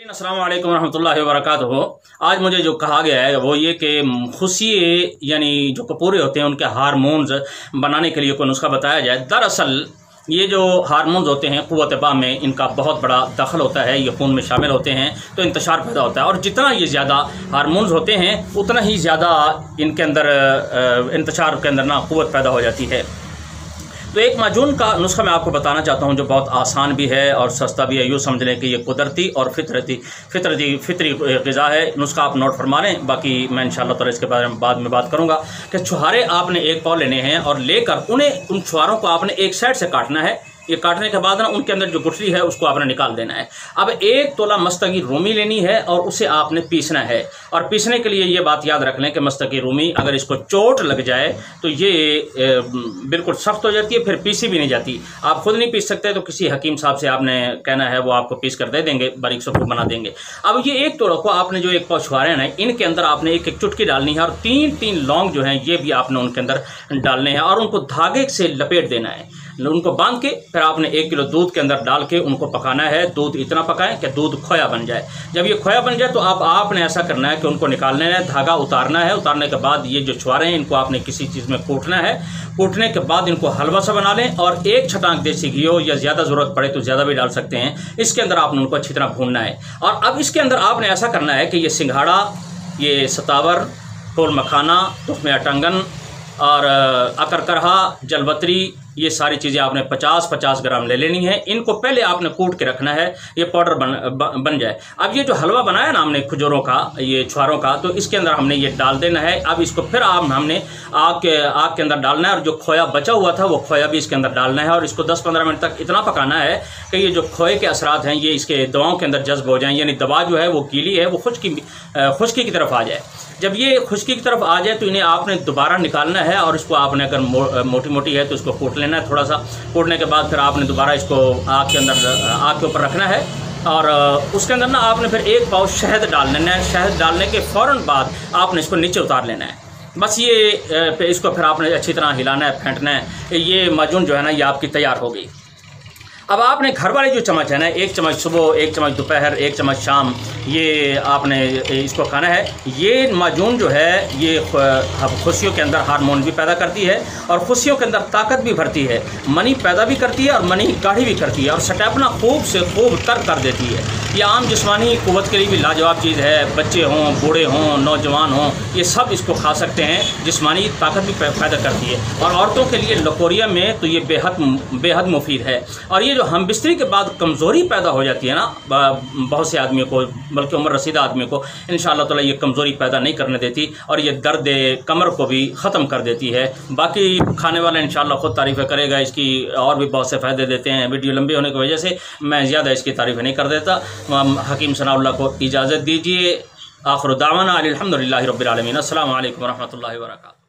अस्सलाम वालेकुम रहमतुल्लाहि व बरकातुहू। आज मुझे जो कहा गया है वो ये कि खुशी यानी जो कपूरे होते हैं उनके हार्मोन्स बनाने के लिए कोई नुस्खा बताया जाए। दरअसल ये जो हार्मोन्स होते हैं क़ुव्वत बा में इनका बहुत बड़ा दखल होता है, ये खून में शामिल होते हैं तो इंतशार पैदा होता है और जितना ये ज़्यादा हार्मोन्स होते हैं उतना ही ज़्यादा इनके अंदर इंतशार के अंदर ना क़ुव्वत पैदा हो जाती है। तो एक माजून का नुस्खा मैं आपको बताना चाहता हूँ जो बहुत आसान भी है और सस्ता भी है। यूँ समझ लें कि ये कुदरती और फितरी ग़िज़ा है। नुस्खा आप नोट फरमा लें, बाकी मैं इंशाअल्लाह ताला इसके बारे में बाद में बात करूँगा। कि छुहारे आपने एक पाव लेने हैं और लेकर उन छुहारों को आपने एक साइड से काटना है। ये काटने के बाद ना उनके अंदर जो गुठली है उसको आपने निकाल देना है। अब 1 तोला मस्तकी रूमी लेनी है और उसे आपने पीसना है। और पीसने के लिए ये बात याद रख लें कि मस्तकी रूमी अगर इसको चोट लग जाए तो ये बिल्कुल सख्त हो जाती है, फिर पीसी भी नहीं जाती। आप खुद नहीं पीस सकते तो किसी हकीम साहब से आपने कहना है, वो आपको पीस कर दे देंगे, बारीक सफ़ू बना देंगे। अब ये 1 तोला को आपने जो 1 पाव छुहारे हैं इनके अंदर आपने एक चुटकी डालनी है और 3 लौंग जो हैं ये भी आपने उनके अंदर डालने हैं और उनको धागे से लपेट देना है। उनको बांध के फिर आपने 1 किलो दूध के अंदर डाल के उनको पकाना है। दूध इतना पकाएं कि दूध खोया बन जाए। जब ये खोया बन जाए तो आपने ऐसा करना है कि उनको निकालना है, धागा उतारना है। उतारने के बाद ये जो छुहारे हैं इनको आपने किसी चीज़ में कूटना है। कूटने के बाद इनको हलवा सा बना लें और 1 छटांक देसी घी हो या ज़्यादा ज़रूरत पड़े तो ज़्यादा भी डाल सकते हैं। इसके अंदर आपने उनको अच्छी तरह भूनना है। और अब इसके अंदर आपने ऐसा करना है कि ये सिंघाड़ा, ये सतावर, टोल मखाना, तुख्मे अटंगन और अकरकरहा, जलबतरी, ये सारी चीज़ें आपने 50-50 ग्राम ले लेनी है। इनको पहले आपने कूट के रखना है, ये पाउडर बन जाए। अब ये जो हलवा बनाया ना हमने खजूरों का, ये छुहारों का, तो इसके अंदर हमने ये डाल देना है। अब इसको फिर हमने आग के अंदर डालना है और जो खोया बचा हुआ था वो खोया भी इसके अंदर डालना है और इसको 10-15 मिनट तक इतना पकाना है कि ये जो खोए के असरात हैं ये इसके दवाओं के अंदर जज्ब हो जाएँ, यानी दवा जो है वो गीली है, वो खुश्की की तरफ आ जाए। जब ये खुश्की की तरफ आ जाए तो इन्हें आपने दोबारा निकालना है और इसको आपने अगर मोटी मोटी है तो इसको कूट लेना है। थोड़ा सा कूटने के बाद फिर आपने दोबारा इसको आग के ऊपर रखना है और उसके अंदर ना आपने फिर 1 पाव शहद डाल लेना है। शहद डालने के फ़ौरन बाद आपने इसको नीचे उतार लेना है। बस ये इसको फिर आपने अच्छी तरह हिलाना है, फेंटना है। ये माजून जो है ना ये आपकी तैयार हो गई। अब आपने घर वाले जो चम्मच है ना, 1 चम्मच सुबह, 1 चम्मच दोपहर, 1 चम्मच शाम, ये आपने इसको खाना है। ये माजून जो है ये खुशियों के अंदर हार्मोन भी पैदा करती है और खुशियों के अंदर ताकत भी भरती है, मनी पैदा भी करती है और मनी गाढ़ी भी करती है और सटैपना खूब से खूब तर कर देती है। ये आम जिस्मानी क़ुव्वत के लिए भी लाजवाब चीज़ है। बच्चे हों, बूढ़े हों, नौजवान हों, ये सब इसको खा सकते हैं। जिस्मानी ताकत भी पैदा करती है और औरतों के लिए लकोरिया में तो ये बेहद मुफीद है। और ये जो हम बिस्तरी के बाद कमज़ोरी पैदा हो जाती है ना बहुत से आदमियों को, बल्कि उम्र रसीदा आदमी को, इंशाअल्लाह ताला ये कमज़ोरी पैदा नहीं करने देती और ये दर्द कमर को भी ख़त्म कर देती है। बाकी खाने वाला इंशाअल्लाह ख़ुद तारीफ़ें करेगा, इसकी और भी बहुत से फ़ायदे देते हैं। वीडियो लंबी होने की वजह से मैं ज़्यादा इसकी तारीफ़ें नहीं कर देता। हकीम सनाउल्लाह को इजाज़त दीजिए। आखिर दावाना अल्हम्दुलिल्लाहि रब्बिल आलमीन। अस्सलामु अलैकुम व रहमतुल्लाहि व बरकातुहू।